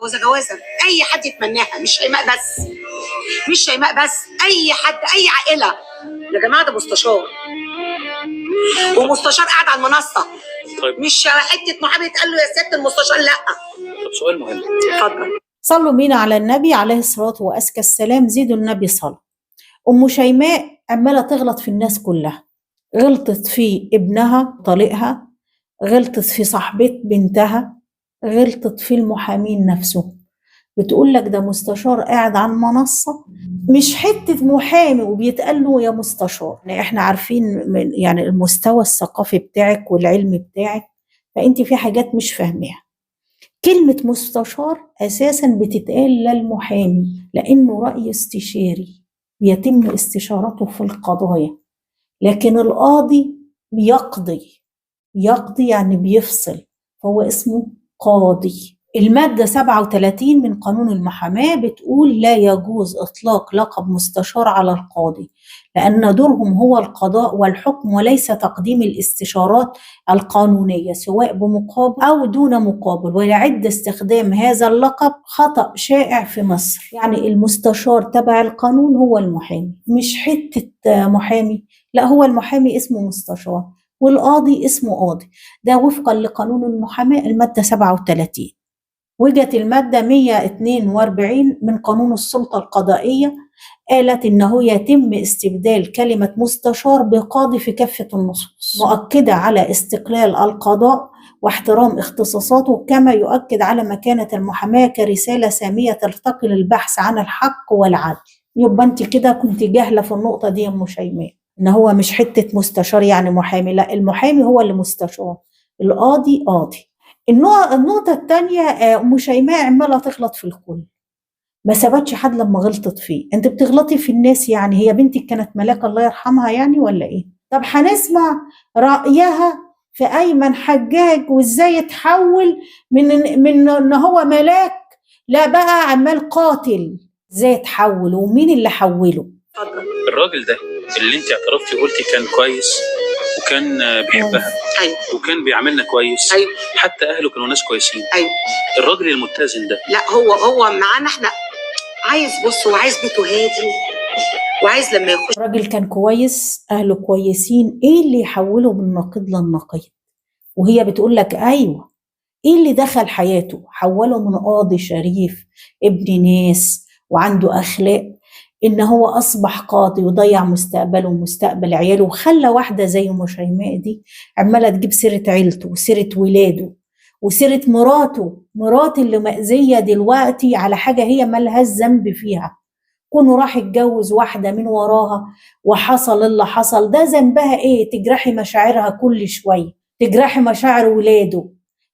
جوزها جوازه اي حد يتمناها، مش شيماء بس، مش شيماء بس، اي حد، اي عائله. يا جماعه ده مستشار، ومستشار قاعد على المنصه. طيب مش حته محامي تقال له يا سياده المستشار، لا. طب سؤال مهم. اتفضل. صلوا بينا على النبي عليه الصلاة وأزكى السلام، زيدوا النبي صلاة. أم شيماء عمالة تغلط في الناس كلها، غلطت في ابنها طليقها، غلطت في صاحبة بنتها، غلطت في المحامين نفسه. بتقول لك ده مستشار قاعد على المنصة، مش حتة محامي وبيتقال له يا مستشار. يعني احنا عارفين من يعني المستوى الثقافي بتاعك والعلم بتاعك، فانت في حاجات مش فاهماها. كلمة مستشار أساسا بتتقال للمحامي لأنه رأي استشاري يتم استشارته في القضايا، لكن القاضي بيقضي، يقضي يعني بيفصل، فهو اسمه قاضي. المادة 37 من قانون المحاماة بتقول لا يجوز إطلاق لقب مستشار على القاضي، لأن دورهم هو القضاء والحكم وليس تقديم الاستشارات القانونية سواء بمقابل أو دون مقابل. ويعد استخدام هذا اللقب خطأ شائع في مصر. يعني المستشار تبع القانون هو المحامي، مش حتة محامي، لا، هو المحامي اسمه مستشار والقاضي اسمه قاضي. ده وفقا لقانون المحاماة المادة 37. وجت المادة 142 من قانون السلطة القضائية، قالت إنه يتم استبدال كلمة مستشار بقاضي في كافة النصوص، مؤكدة على استقلال القضاء واحترام اختصاصاته، كما يؤكد على مكانة المحاماة كرسالة سامية ترتقي للبحث عن الحق والعدل. يبقى أنت كده كنت جاهلة في النقطة دي يا أم شيماء، إن هو مش حتة مستشار يعني محامي، لا، المحامي هو اللي مستشار، القاضي قاضي. النقطة الثانية، أم شيماء عمالة تغلط في الكل، ما سابتش حد لما غلطت فيه. انت بتغلطي في الناس، يعني هي بنتك كانت ملاك الله يرحمها يعني ولا ايه؟ طب هنسمع رأيها في أيمن حجاج وازاي يتحول من ان هو ملاك لا بقى عمال قاتل. ازاي يتحول ومين اللي حوله؟ الراجل ده اللي انت اعترفتي وقلتي كان كويس وكان بيحبها، ايوه، وكان بيعاملنا كويس، ايوه، حتى اهله كانوا ناس كويسين. ايوه. الراجل المتزن ده، لا، هو معانا احنا، عايز، بص، هو عايز بيته هادي، وعايز لما يخش. الراجل كان كويس، أهله كويسين، إيه اللي يحوله من نقيض للنقيض؟ وهي بتقول لك أيوة، إيه اللي دخل حياته حوله من قاضي شريف ابن ناس وعنده أخلاق إن هو أصبح قاضي وضيع مستقبله ومستقبل عياله، وخلى واحدة زي أم شيماء دي عمالة تجيب سيرة عيلته وسيرة ولاده وسيرة مراته اللي مأذية دلوقتي على حاجة هي مالهاش ذنب فيها. كونه راح يتجوز واحدة من وراها وحصل اللي حصل، ده ذنبها ايه؟ تجرحي مشاعرها كل شوية، تجرحي مشاعر ولاده،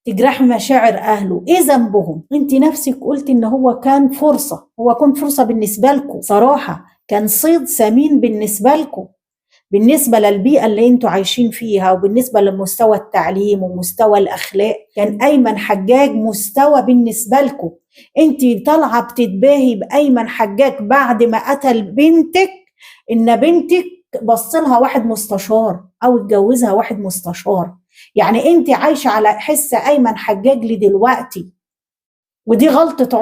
تجرحي مشاعر اهله، ايه ذنبهم؟ انت نفسك قلت ان هو كان فرصة بالنسبة لكم، صراحة كان صيد ثمين بالنسبة لكم، بالنسبة للبيئة اللي انتوا عايشين فيها وبالنسبة لمستوى التعليم ومستوى الأخلاق. كان أيمن حجاج مستوى بالنسبة لكم. انت طالعة بتتباهي بأيمن حجاج بعد ما قتل بنتك، إن بنتك بصلها واحد مستشار أو اتجوزها واحد مستشار. يعني انت عايشة على حس أيمن حجاج لدلوقتي، ودي غلطة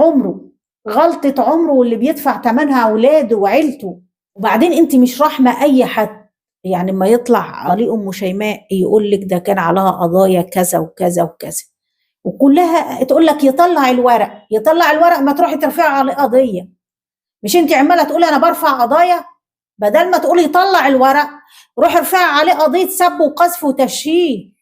عمره واللي بيدفع ثمنها أولاده وعيلته. وبعدين انت مش رحمة أي حد، يعني ما يطلع علي أم شيماء يقول لك ده كان عليها قضايا كذا وكذا وكذا، وكلها تقول لك يطلع الورق، ما تروحي ترفعي عليه قضية. مش انت عمالة تقولي أنا برفع قضايا؟ بدل ما تقولي يطلع الورق، روحي ارفعي عليه قضية سب وقذف وتشهير،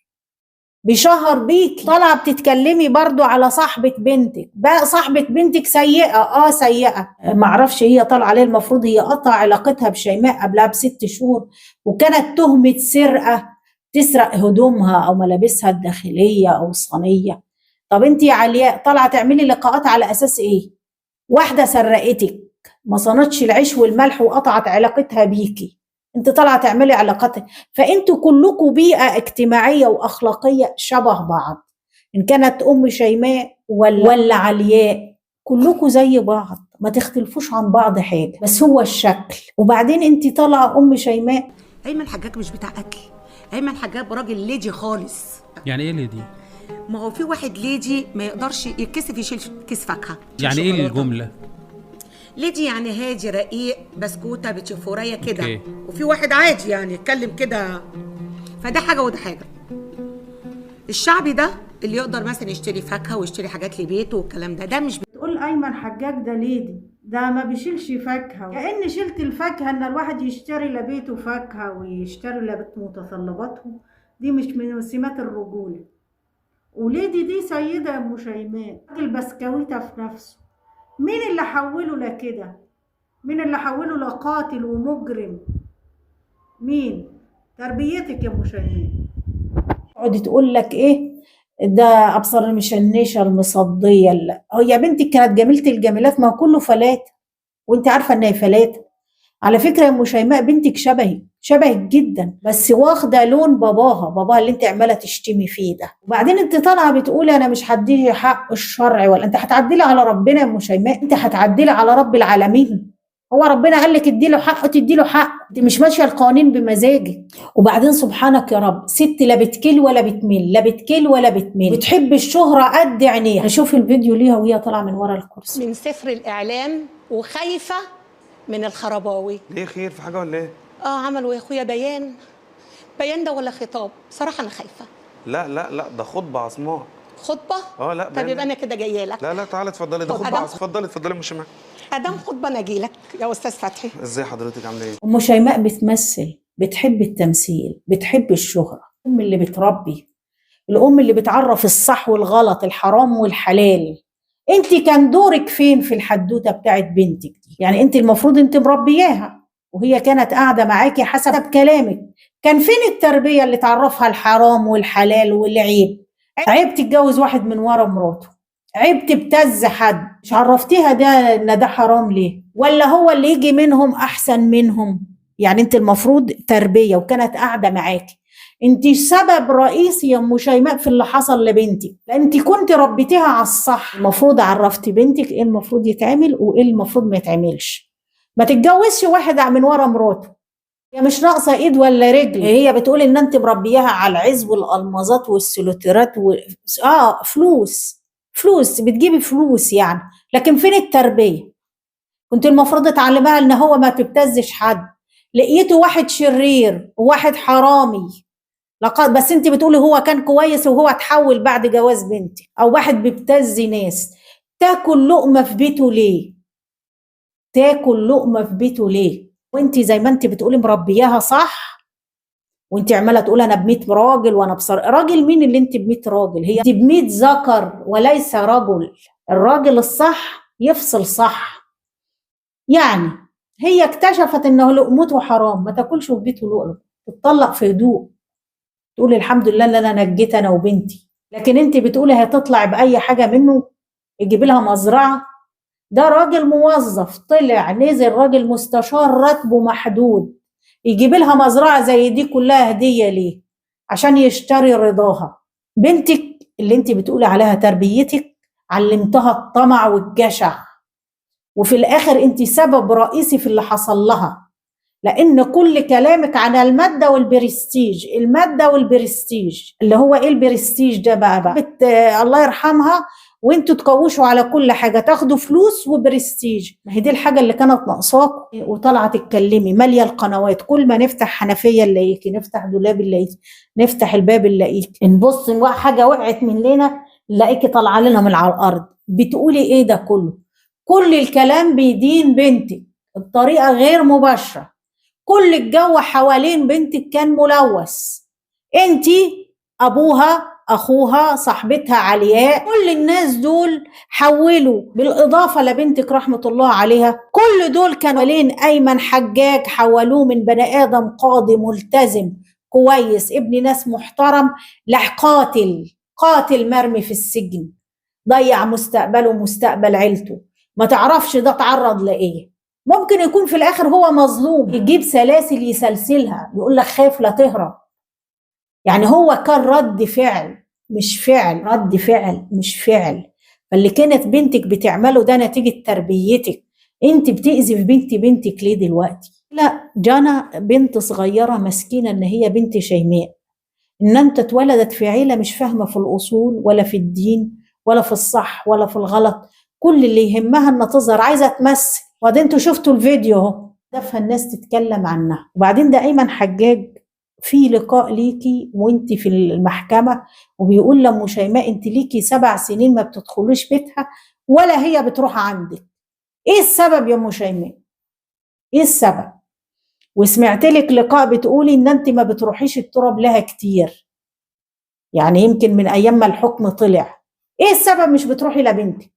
بيشهر بيك. طالعه بتتكلمي برضو على صاحبة بنتك، بقى صاحبة بنتك سيئة، سيئة، معرفش هي طالعه عليه، المفروض هي قطع علاقتها بشيماء قبلها ب6 شهور، وكانت تهمة سرقة، تسرق هدومها او ملابسها الداخلية او الصينية. طب انت يا علياء طالعه تعملي لقاءات على اساس ايه؟ واحدة سرقتك، ما صنتش العيش والملح وقطعت علاقتها بيكي، انت طالعه تعملي علاقات. فانتوا كلكم بيئه اجتماعيه واخلاقيه شبه بعض، ان كانت ام شيماء ولا علياء، كلكم زي بعض، ما تختلفوش عن بعض حاجه، بس هو الشكل. وبعدين انت طالعه ام شيماء. ايمن حجاج مش بتاع اكل، ايمن حجاج راجل ليدي خالص. يعني ايه ليه دي؟ ما هو في واحد ليدي ما يقدرش يتكسف يشيل كيس فاكهه. يعني ايه الجمله؟ ليدي يعني هادي رقيق بسكوته بتشوفوريه كده. أوكي. وفي واحد عادي يعني يتكلم كده، فده حاجه وده حاجه. الشعبي ده اللي يقدر مثلا يشتري فاكهه ويشتري حاجات لبيته والكلام ده مش تقول ايمن حجاج ده ليدي، ده ما بيشيلش فاكهه، كأن شلت الفاكهه ان الواحد يشتري لبيته فاكهه ويشتري لبيت متطلباته، دي مش من سمات الرجوله. وليدي دي سيده يا ام شيماء، البسكويته في نفسه. مين اللي حوله لكده؟ مين اللي حوله لقاتل ومجرم؟ مين؟ تربيتك يا ام شيماء. تقعد تقول لك ايه ده ابصر المشنشه المصديه. لا هو يا بنتي كانت جميله الجميلات، ما هو كله فلات وانت عارفه انها فلات. على فكره يا ام شيماء بنتك شبهك جدا، بس واخده لون باباها اللي انت عماله تشتمي فيه ده. وبعدين انت طالعه بتقولي انا مش هديه حق الشرع، ولا انت هتعدلي على ربنا يا ام شيماء؟ انت هتعدلي على رب العالمين. هو ربنا قال لك اديله حق تديله حق، انت مش ماشيه القوانين بمزاجك. وبعدين سبحانك يا رب، ست لا بتكل ولا بتمل، لا بتكل ولا بتمل، بتحب الشهره قد عينيها. شوف الفيديو ليها وهي طالعه من ورا الكرسي من سفر الاعلام وخايفه من الخرباوي. ليه خير في حاجه ولا ايه؟ عملوا يا اخويا بيان ده ولا خطاب؟ بصراحه انا خايفه. لا ده خطبه عصماء. خطبه؟ لا طب يبقى انا كده جايه لك. لا تعالى اتفضلي، ده خطبه عصماء. اتفضلي مش معاك. ادام خطبه انا اجي لك يا استاذ فتحي. ازاي حضرتك عامله ايه؟ ام شيماء بتمثل، بتحب التمثيل، بتحب الشهره. الام اللي بتربي، الام اللي بتعرف الصح والغلط، الحرام والحلال. انت كان دورك فين في الحدوته بتاعت بنتك دي؟ يعني انت المفروض انت مربياها وهي كانت قاعده معاكي حسب كلامك. كان فين التربيه اللي تعرفها الحرام والحلال والعيب؟ عيب تتجوز واحد من ورا مراته، عيب تبتز حد، مش عرفتيها ده ان ده حرام ليه؟ ولا هو اللي يجي منهم احسن منهم؟ يعني انت المفروض تربيه وكانت قاعده معاكي. انت سبب رئيسي يا ام شيماء في اللي حصل لبنتك، لان انت كنت ربيتيها على الصح. المفروض عرفتي بنتك ايه المفروض يتعمل وايه المفروض ما يتعملش. ما تتجوزش واحد من ورا مراته، هي مش ناقصه ايد ولا رجل. هي بتقول ان انت مربياها على العز والالمازات والسلوتيرات فلوس بتجيبي فلوس يعني، لكن فين التربيه؟ كنت المفروض تعلمها ان هو ما تبتزش حد. لقيته واحد شرير وواحد حرامي، بس انت بتقولي هو كان كويس وهو اتحول بعد جواز بنتي. او واحد بيبتز ناس. تاكل لقمه في بيته ليه؟ وانت زي ما انت بتقولي مربياها صح، وانت عماله تقول انا ب100 راجل وانا راجل مين اللي انت ب100 راجل؟ هي انت ب100 ذكر وليس رجل. الراجل الصح يفصل صح. يعني هي اكتشفت انه لقمته حرام، ما تاكلش في بيته لقمه، تتطلق في هدوء، تقول الحمد لله ان انا نجيت انا وبنتي. لكن انت بتقولي هتطلع باي حاجه منه، يجيب لها مزرعه. ده راجل موظف طلع نزل، راجل مستشار راتبه محدود، يجيب لها مزرعه زي دي كلها هديه ليه؟ عشان يشتري رضاها. بنتك اللي انت بتقولي عليها تربيتك علمتها الطمع والجشع، وفي الاخر انت سبب رئيسي في اللي حصل لها، لان كل كلامك عن الماده والبرستيج. اللي هو ايه البرستيج ده بقى؟ الله يرحمها، وانتوا تكوشوا على كل حاجه، تاخدوا فلوس وبرستيج. ما هي دي الحاجه اللي كانت ناقصاكم. وطالعه تتكلمي ماليه القنوات، كل ما نفتح حنفيه نلاقيكي، نفتح دولاب نلاقيكي، نفتح الباب نلاقيكي، نبص حاجه وقعت مننا نلاقيكي طالعه لنا من على الارض. بتقولي ايه ده كله؟ كل الكلام بيدين بنتك بطريقه غير مباشره. كل الجو حوالين بنتك كان ملوث. انتي، ابوها، اخوها، صاحبتها علياء، كل الناس دول حولوا، بالاضافه لبنتك رحمه الله عليها، كل دول كانوا لين ايمن حجاج حولوه من بني ادم قاضي ملتزم كويس ابن ناس محترم قاتل مرمي في السجن، ضيع مستقبله ومستقبل عيلته. ما تعرفش ده تعرض لايه. ممكن يكون في الاخر هو مظلوم، يجيب سلاسل يسلسلها، يقول لك خايف لا تهرب. يعني هو كان رد فعل مش فعل. فاللي كانت بنتك بتعمله ده نتيجة تربيتك. انت بتأذي في بنتك ليه دلوقتي؟ لا، جانا بنت صغيرة مسكينة ان هي بنت شيماء، ان انت اتولدت في عيله مش فاهمه في الاصول ولا في الدين ولا في الصح ولا في الغلط، كل اللي يهمها انها تظهر، عايزه تمثل. وبعدين انتوا شفتوا الفيديو اهو، دفع الناس تتكلم عنها. وبعدين ده ايمن حجاج في لقاء ليكي وانت في المحكمه، وبيقول لام شيماء انت ليكي 7 سنين ما بتدخلوش بيتها ولا هي بتروح عندك. ايه السبب يا ام شيماء؟ ايه السبب؟ وسمعت لك لقاء بتقولي ان انت ما بتروحيش التراب لها كتير، يعني يمكن من ايام ما الحكم طلع. ايه السبب مش بتروحي لبنتك؟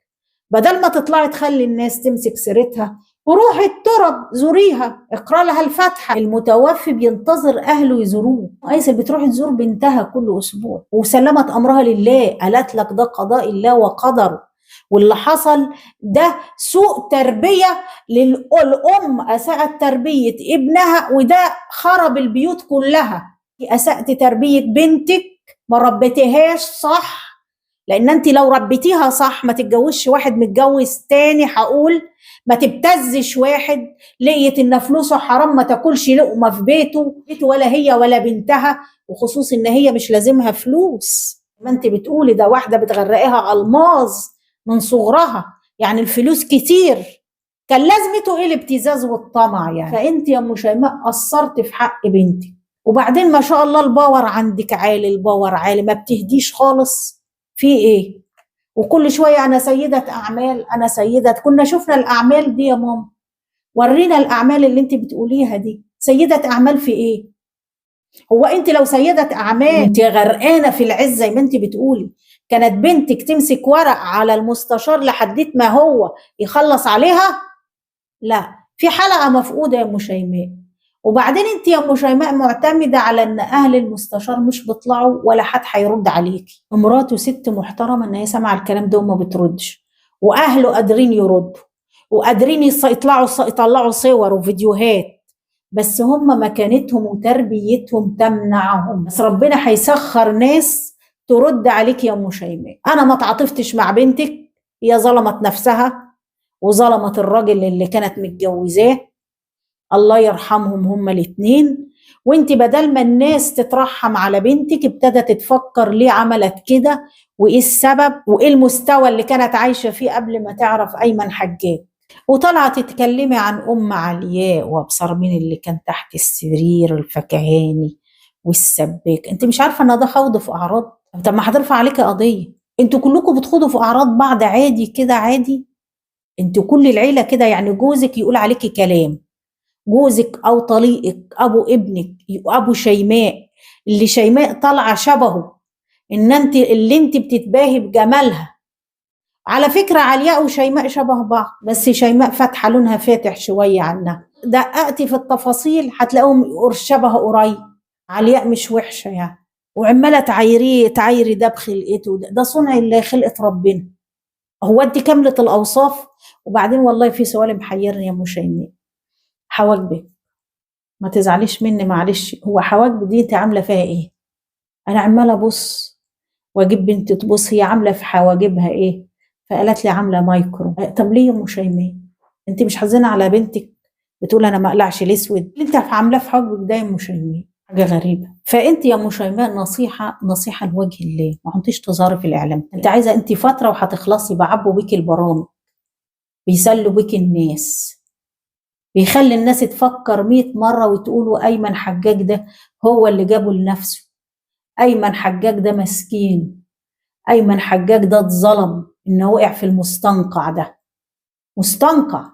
بدل ما تطلعي تخلي الناس تمسك سيرتها، وروحي التراب زوريها، اقرا لها الفاتحه. المتوفي بينتظر اهله يزوروه. ايسل بتروح تزور بنتها كل اسبوع وسلمت امرها لله، قالت لك ده قضاء الله وقدره، واللي حصل ده سوء تربيه للام، اساءت تربيه ابنها، وده خرب البيوت كلها. اسأت تربيه بنتك، ما ربيتيهاش صح، لان انت لو ربيتيها صح ما تتجوزش واحد متجوز تاني. هقول ما تبتزش واحد لقيت ان فلوسه حرام، ما تاكلش لقمه في بيته ولا هي ولا بنتها، وخصوص ان هي مش لازمها فلوس. ما انت بتقولي ده واحده بتغرقها الماظ من صغرها، يعني الفلوس كتير، كان لازمته ايه الابتزاز والطمع يعني؟ فانت يا ام شيماء قصرت في حق بنتك. وبعدين ما شاء الله الباور عندك عالي، الباور عالي، ما بتهديش خالص. في ايه؟ وكل شويه انا سيده اعمال، انا سيده. كنا شفنا الاعمال دي يا ماما، ورينا الاعمال اللي انت بتقوليها دي. سيده اعمال في ايه؟ هو انت لو سيده اعمال انت غرقانه في العز زي ما انت بتقولي، كانت بنتك تمسك ورق على المستشار لحد ما هو يخلص عليها؟ لا، في حلقه مفقوده يا ام شيماء. وبعدين انت يا ام شيماء معتمده على ان اهل المستشار مش بيطلعوا ولا حد هيرد عليكي. مراته ست محترمه ان هي سامعه الكلام ده وما بتردش، واهله قادرين يردوا وقادرين يطلعوا صور وفيديوهات، بس هم مكانتهم وتربيتهم تمنعهم. بس ربنا هيسخر ناس ترد عليك يا ام شيماء. انا ما تعاطفتش مع بنتك، هي ظلمت نفسها وظلمت الراجل اللي كانت متجوزاه، الله يرحمهم هما الاتنين. وانت بدل ما الناس تترحم على بنتك ابتدت تفكر ليه عملت كده، وايه السبب، وايه المستوى اللي كانت عايشة فيه قبل ما تعرف ايمن حجاج. وطلعت تتكلمي عن ام علياء وابصر مين اللي كان تحت السرير، الفكهاني والسباك. انت مش عارفة ان ده خوض في اعراض؟ طب ما هترفع عليكي قضية. انتوا كلكم بتخوضوا في اعراض بعض عادي كده، عادي. انتوا كل العيلة كده، يعني جوزك يقول عليكي كلام، جوزك او طليقك، ابو ابنك، ابو شيماء اللي شيماء طالعه شبهه، ان انت اللي انت بتتباهي بجمالها. على فكره علياء وشيماء شبه بعض، بس شيماء فاتحه لونها فاتح شويه عنها، دققتي في التفاصيل هتلاقيهم شبه قريب. علياء مش وحشه يعني، وعماله تعيري ده بخلقته، ده صنع الله، خلقه ربنا. هو انت كامله الاوصاف. وبعدين والله في سؤال محيرني يا ام شيماء، حواجبك، ما تزعليش مني معلش، هو حواجب دي انت عامله فيها ايه؟ انا عماله ابص واجيب بنتي تبص هي عامله في حواجبها ايه، فقالت لي عامله مايكرو. طب ليه يا ام شيماء؟ انت مش حزينه على بنتك؟ بتقول انا ما اقلعش الاسود اللي انت عاملاه في حواجبك ده يا ام شيماء؟ حاجه غريبه. فانت يا ام شيماء نصيحه لوجه الله، ما كنتيش تظهري في الاعلام. انت عايزه انت فتره وهتخلصي، بعبوا بيكي البرامج، بيسلوا بيكي الناس، بيخلي الناس تفكر 100 مرة وتقولوا أيمن حجاج ده هو اللي جابه لنفسه، أيمن حجاج ده مسكين، أيمن حجاج ده اتظلم إنه وقع في المستنقع ده، مستنقع.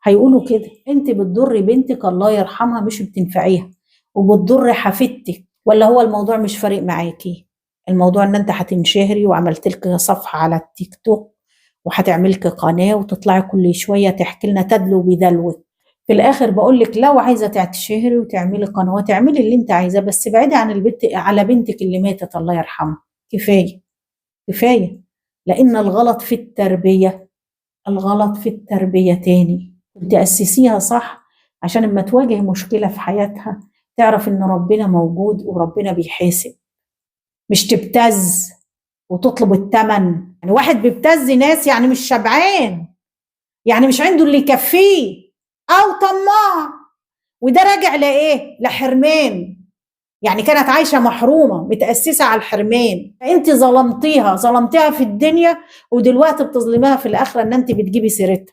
هيقولوا كده. انت بتضري بنتك الله يرحمها مش بتنفعيها، وبتضري حفيدتك. ولا هو الموضوع مش فارق معاكي؟ الموضوع ان انت هتنشهري وعملت لك صفحة على التيك توك وهتعملك قناة وتطلعي كل شوية تحكي لنا تدلو بدلوك. في الاخر بقول لك لو عايزه تشهري وتعملي قنوات اعملي اللي انت عايزاه، بس ابعدي عن البنت، على بنتك اللي ماتت الله يرحمها. كفايه كفايه، لان الغلط في التربيه، الغلط في التربيه تاني تاسسيها صح، عشان لما تواجه مشكله في حياتها تعرف ان ربنا موجود وربنا بيحاسب، مش تبتز وتطلب الثمن. يعني واحد بيبتز ناس يعني مش شبعان، يعني مش عنده اللي يكفيه، او طماع، وده راجع لايه؟ لحرمان. يعني كانت عايشة محرومة متأسسة على الحرمان، انت ظلمتيها في الدنيا ودلوقتي بتظلميها في الآخرة ان انت بتجيبي سيرتها.